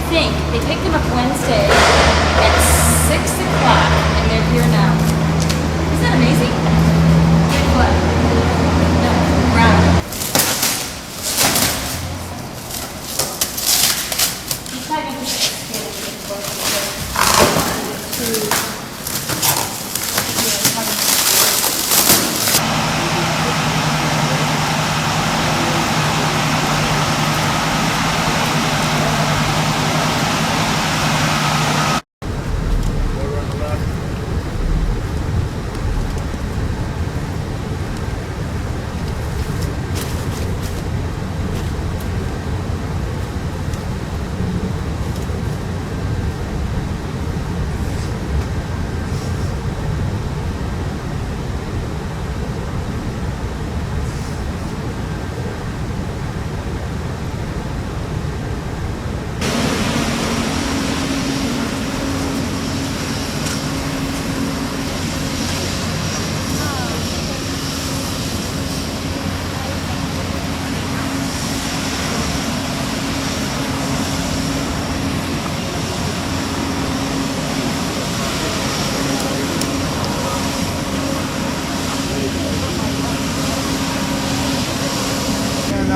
think they picked them up Wednesday at 6 o'clock, and they're here now. Isn't that amazing? What? No, round. He's probably going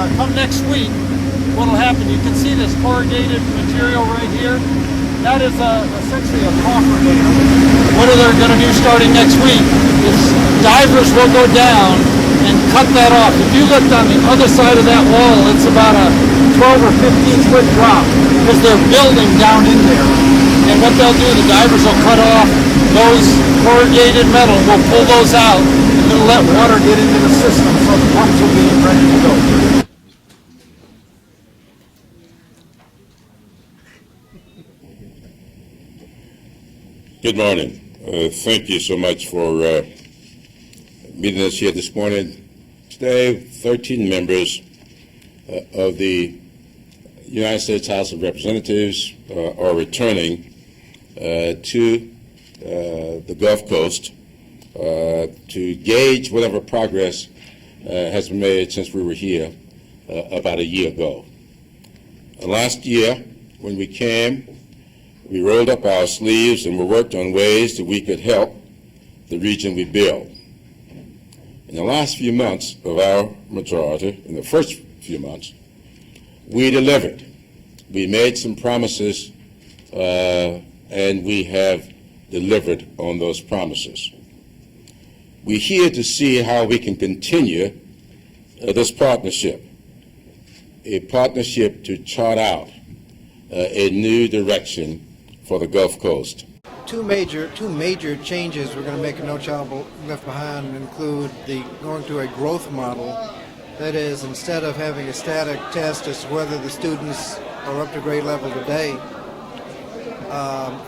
to come next week, what will happen, you can see this corrugated material right here. That is essentially a coffer dam. What they're going to do starting next week is divers will go down and cut that off. If you looked on the other side of that wall, it's about a 12 or 15 foot drop because they're building down in there. And what they'll do, the divers will cut off those corrugated metal, will pull those out, and it'll let water get into the system so the pumps will be ready to go. Good morning. Thank you so much for meeting us here this morning. Today, 13 members of the United States House of Representatives are returning to the Gulf Coast to gauge whatever progress has been made since we were here about a year ago. Last year, when we came, we rolled up our sleeves and we worked on ways that we could help the region we build. In the last few months of our majority, in the first few months, we delivered. We made some promises and we have delivered on those promises. We're here to see how we can continue this partnership, a partnership to chart out a new direction for the Gulf Coast. Two major changes we're going to make in No Child Left Behind include going to a growth model. That is, instead of having a static test as to whether the students are up to grade level today,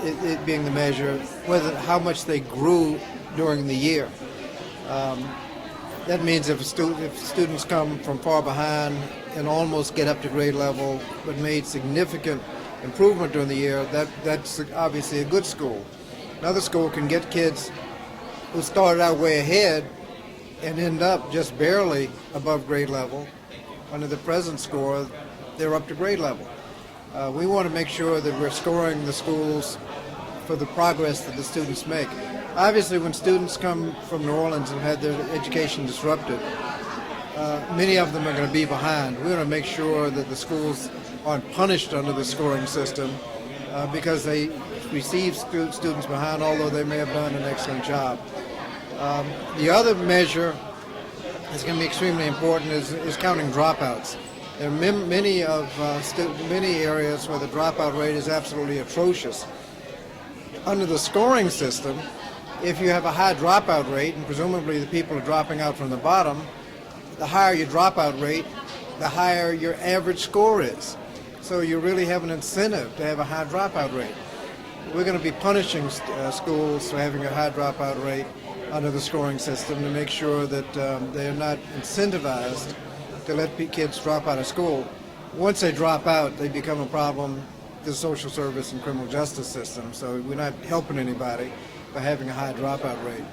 it being the measure, how much they grew during the year. That means if students come from far behind and almost get up to grade level, but made significant improvement during the year, that's obviously a good school. Another school can get kids who started out way ahead and end up just barely above grade level. Under the present score, they're up to grade level. We want to make sure that we're scoring the schools for the progress that the students make. Obviously, when students come from New Orleans and had their education disrupted, many of them are going to be behind. We want to make sure that the schools aren't punished under the scoring system because they receive students behind, although they may have done an excellent job. The other measure that's going to be extremely important is counting dropouts. There are many areas where the dropout rate is absolutely atrocious. Under the scoring system, if you have a high dropout rate, and presumably the people are dropping out from the bottom, the higher your dropout rate, the higher your average score is. So you really have an incentive to have a high dropout rate. We're going to be punishing schools for having a high dropout rate under the scoring system to make sure that they're not incentivized to let kids drop out of school. Once they drop out, they become a problem to the social service and criminal justice system. So we're not helping anybody by having a high dropout rate.